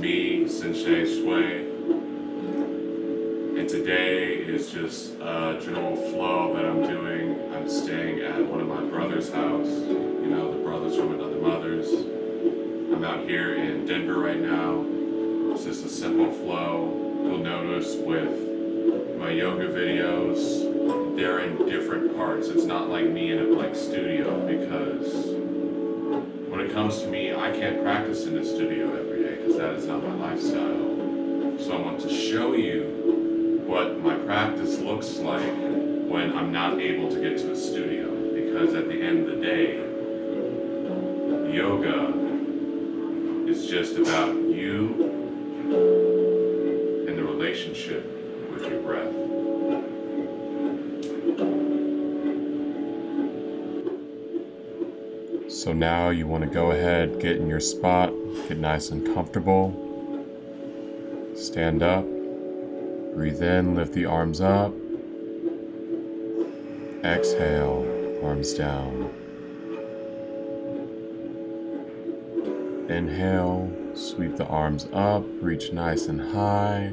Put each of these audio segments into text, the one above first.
me, Sensei Shui, and today is just a general flow that I'm doing. I'm staying at one of my brother's house, you know, the brothers from another mother's. I'm out here in Denver right now. It's just a simple flow. You'll notice with my yoga videos, they're in different parts. It's not like me in a blank studio, because when it comes to me, I can't practice in the studio every day because that is not my lifestyle. So I want to show you what my practice looks like when I'm not able to get to a studio, because at the end of the day, yoga is just about you and the relationship with your breath. So now you want to go ahead, get in your spot, get nice and comfortable. Stand up, breathe in, lift the arms up. Exhale, arms down. Inhale, sweep the arms up, reach nice and high.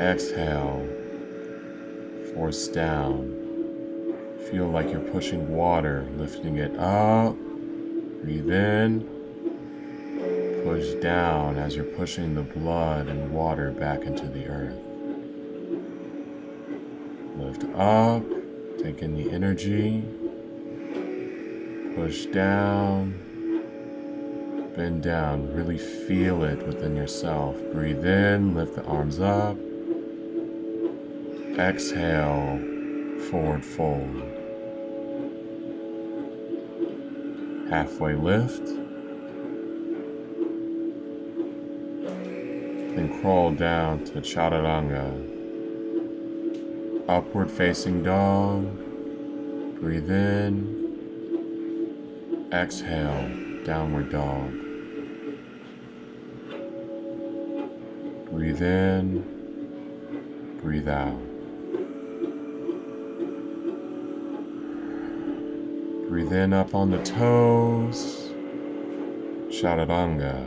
Exhale, force down. Feel like you're pushing water, lifting it up. Breathe in. Push down as you're pushing the blood and water back into the earth. Lift up. Take in the energy. Push down. Bend down. Really feel it within yourself. Breathe in. Lift the arms up. Exhale. Forward fold. Halfway lift. Then crawl down to Chaturanga. Upward facing dog. Breathe in. Exhale, downward dog. Breathe in. Breathe out. Breathe in up on the toes. Chaturanga.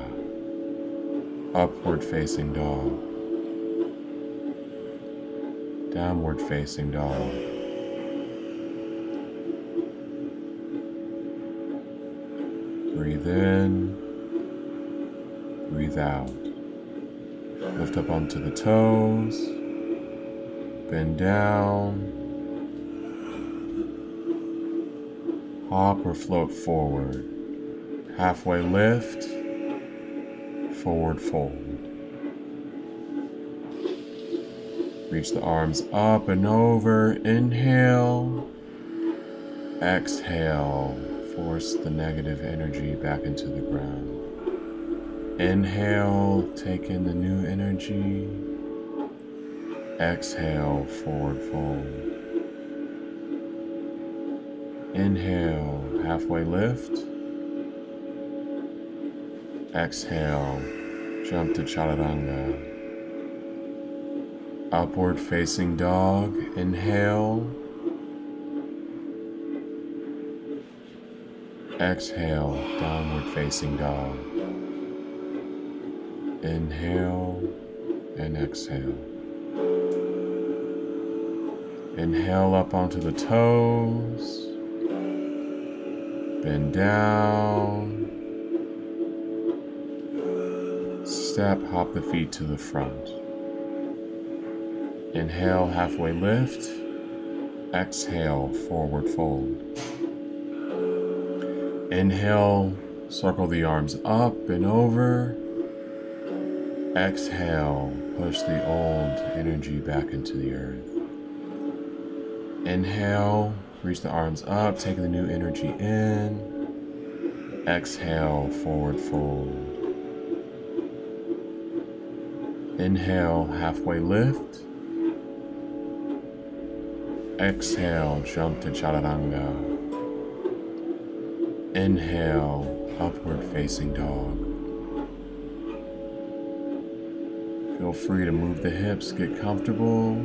Upward facing dog. Downward facing dog. Breathe in. Breathe out. Lift up onto the toes. Bend down. Hop or float forward. Halfway lift. Forward fold. Reach the arms up and over. Inhale. Exhale. Force the negative energy back into the ground. Inhale. Take in the new energy. Exhale. Forward fold. Inhale, halfway lift. Exhale, jump to Chaturanga. Upward facing dog, inhale. Exhale, downward facing dog. Inhale and exhale. Inhale up onto the toes. Bend down. Step, hop the feet to the front. Inhale, halfway lift. Exhale, forward fold. Inhale, circle the arms up and over. Exhale, push the old energy back into the earth. Inhale, reach the arms up, take the new energy in. Exhale, forward fold. Inhale, halfway lift. Exhale, jump to Chaturanga. Inhale, upward facing dog. Feel free to move the hips, get comfortable,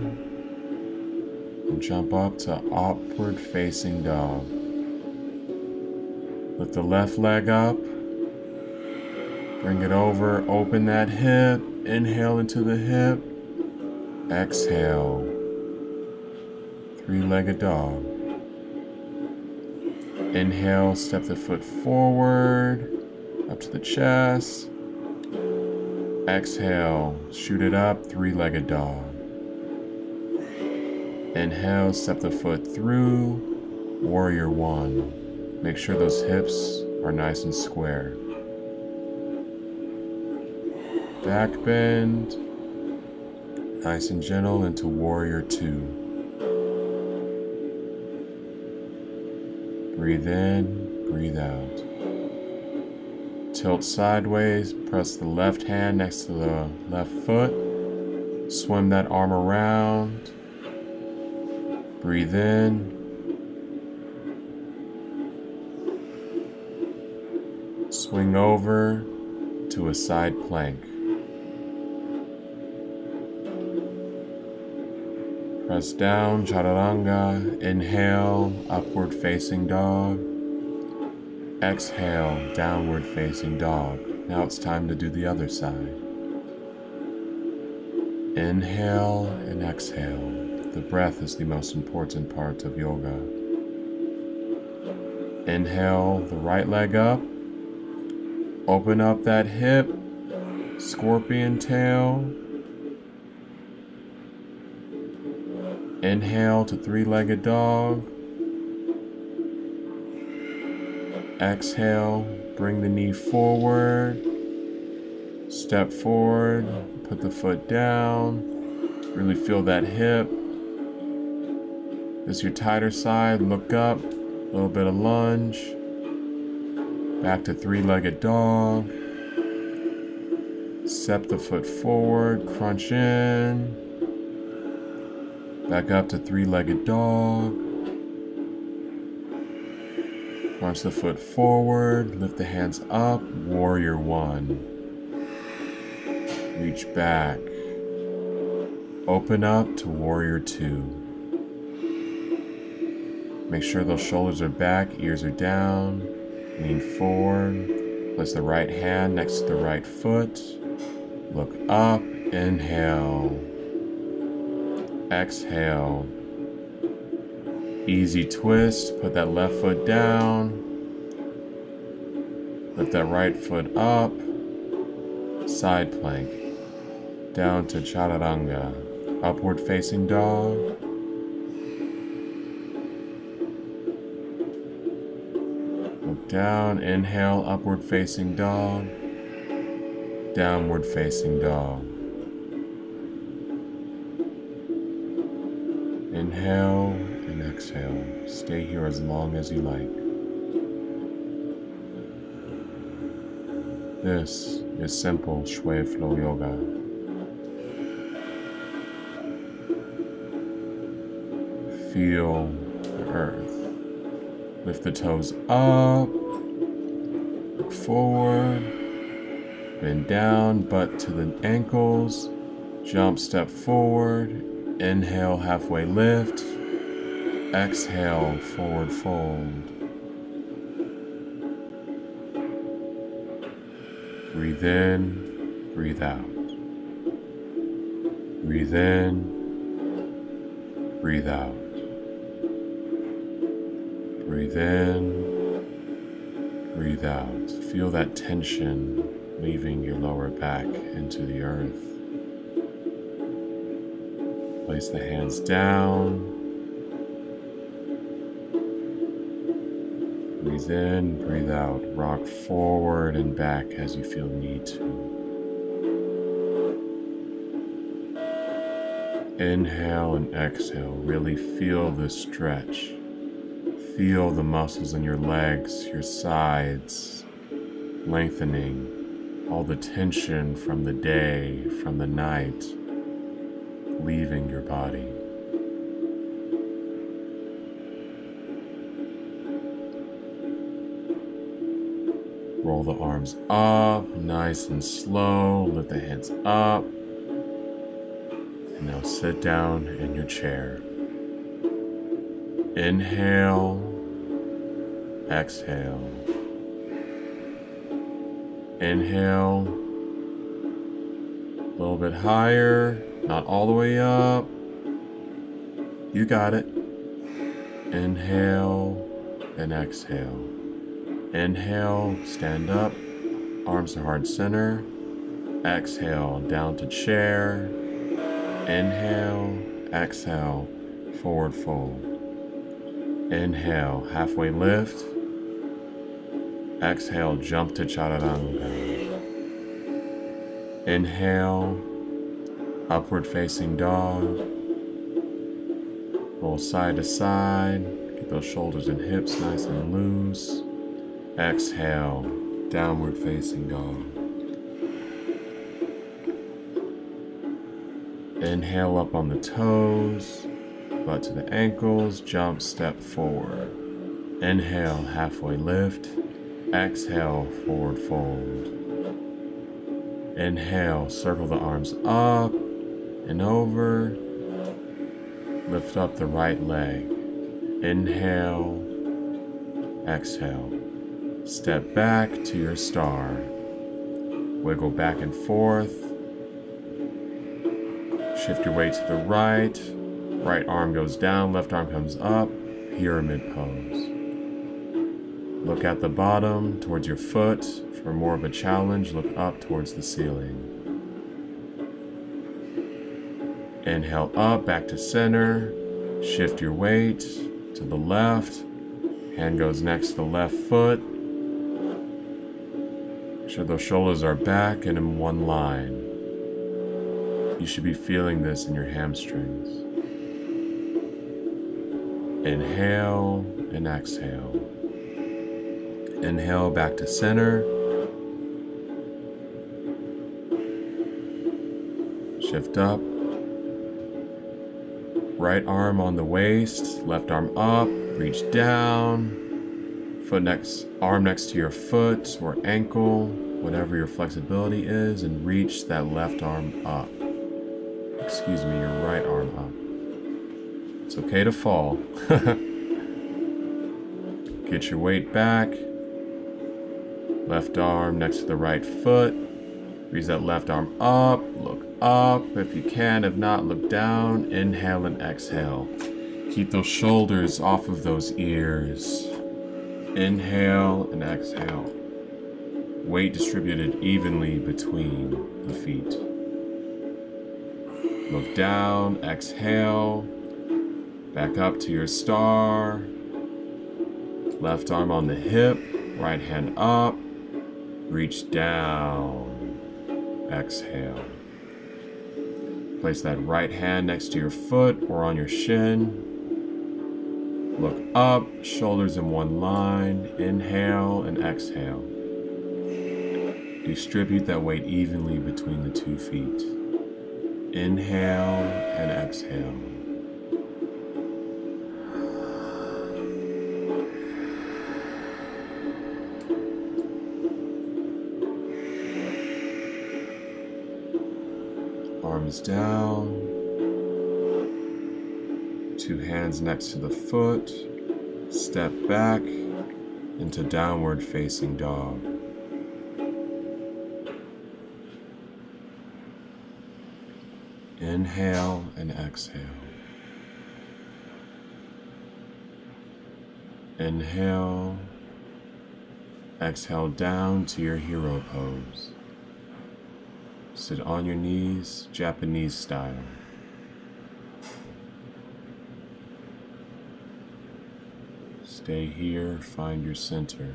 and jump up to upward facing dog. Lift the left leg up, Bring it over, open that hip, inhale into the hip, exhale, three-legged dog. Inhale, step the foot forward, up to the chest. Exhale, shoot it up, three-legged dog. Inhale, step the foot through, warrior one. Make sure those hips are nice and square. Back bend, nice and gentle into warrior two. Breathe in, breathe out. Tilt sideways, press the left hand next to the left foot. Swim that arm around. Breathe in. Swing over to a side plank. Press down, chaturanga. Inhale, upward facing dog. Exhale, downward facing dog. Now it's time to do the other side. Inhale and exhale. The breath is the most important part of yoga. Inhale, the right leg up. Open up that hip, scorpion tail. Inhale to three-legged dog. Exhale, bring the knee forward. Step forward, put the foot down. Really feel that hip. This is your tighter side, look up, a little bit of lunge. Back to three-legged dog. Step the foot forward, crunch in. Back up to three-legged dog. Crunch the foot forward, lift the hands up, warrior one. Reach back. Open up to warrior two. Make sure those shoulders are back, ears are down. Lean forward. Place the right hand next to the right foot. Look up. Inhale. Exhale. Easy twist. Put that left foot down. Lift that right foot up. Side plank. Down to chaturanga. Upward facing dog. Look down. Inhale. Upward facing dog. Downward facing dog. Inhale and exhale. Stay here as long as you like. This is simple Shui Flow Yoga. Feel the earth. Lift the toes up. Look forward. Bend down, butt to the ankles. Jump, step forward. Inhale, halfway lift. Exhale, forward fold. Breathe in, breathe out. Breathe in, breathe out. Breathe in, breathe out. Feel that tension leaving your lower back into the earth. Place the hands down. Breathe in, breathe out. Rock forward and back as you feel need to. Inhale and exhale. Really feel the stretch. Feel the muscles in your legs, your sides, lengthening. All the tension from the day, from the night, leaving your body. Roll the arms up, nice and slow. Lift the hands up. And now sit down in your chair. Inhale, exhale. Inhale. A little bit higher, not all the way up. You got it. Inhale and exhale. Inhale, stand up, arms to heart center. Exhale, down to chair. Inhale, exhale, forward fold. Inhale, halfway lift. Exhale, jump to chaturanga. Inhale, upward facing dog. Roll side to side. Keep those shoulders and hips nice and loose. Exhale, downward facing dog. Inhale up on the toes, butt to the ankles, jump, step forward. Inhale, halfway lift. Exhale, forward fold. Inhale, circle the arms up and over. Lift up the right leg. Inhale, exhale. Step back to your star. Wiggle back and forth. Shift your weight to the right. Right arm goes down, left arm comes up. Pyramid pose. Look at the bottom towards your foot. For more of a challenge, look up towards the ceiling. Inhale up, back to center. Shift your weight to the left. Hand goes next to the left foot. Make sure those shoulders are back and in one line. You should be feeling this in your hamstrings. Inhale and exhale. Inhale back to center. Shift up. Right arm on the waist, left arm up, reach down. Arm next to your foot or ankle, whatever your flexibility is, and reach that left arm up. Excuse me, your right arm up. It's okay to fall. Get your weight back. Left arm next to the right foot. Raise that left arm up. Look up if you can. If not, look down. Inhale and exhale. Keep those shoulders off of those ears. Inhale and exhale. Weight distributed evenly between the feet. Look down. Exhale. Back up to your star. Left arm on the hip. Right hand up. Reach down. Exhale. Place that right hand next to your foot or on your shin. Look up, shoulders in one line. Inhale and exhale. Distribute that weight evenly between the 2 feet. Inhale and exhale. Arms down, 2 hands next to the foot, step back into downward facing dog. Inhale and exhale. Inhale, exhale down to your hero pose. Sit on your knees, Japanese style. Stay here, find your center.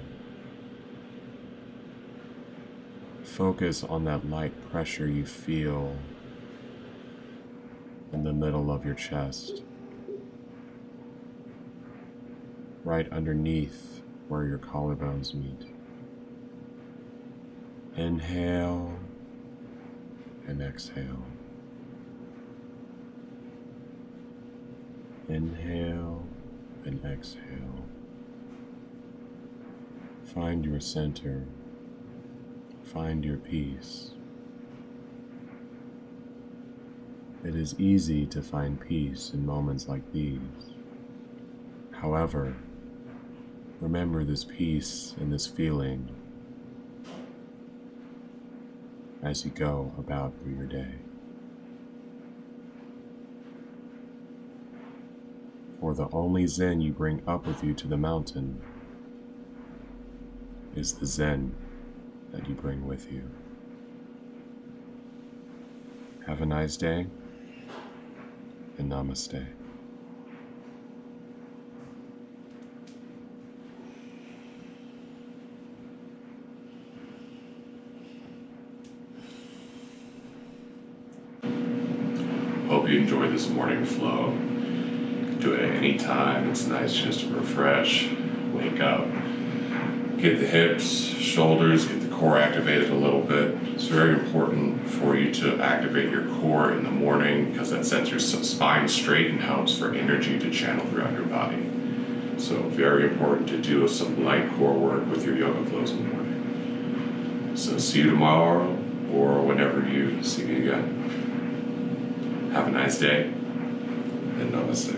Focus on that light pressure you feel in the middle of your chest, right underneath where your collarbones meet. Inhale and exhale. Inhale and exhale. Find your center. Find your peace. It is easy to find peace in moments like these. However, remember this peace and this feeling as you go about through your day. For the only Zen you bring up with you to the mountain is the Zen that you bring with you. Have a nice day, and namaste. Hope you enjoyed this morning flow. You can do it at any time. It's nice just to refresh, wake up, get the hips, shoulders, get the core activated a little bit. It's very important for you to activate your core in the morning because that sets your spine straight and helps for energy to channel throughout your body. So very important to do some light core work with your yoga flows in the morning. So see you tomorrow or whenever you see me again. Have a nice day and namaste.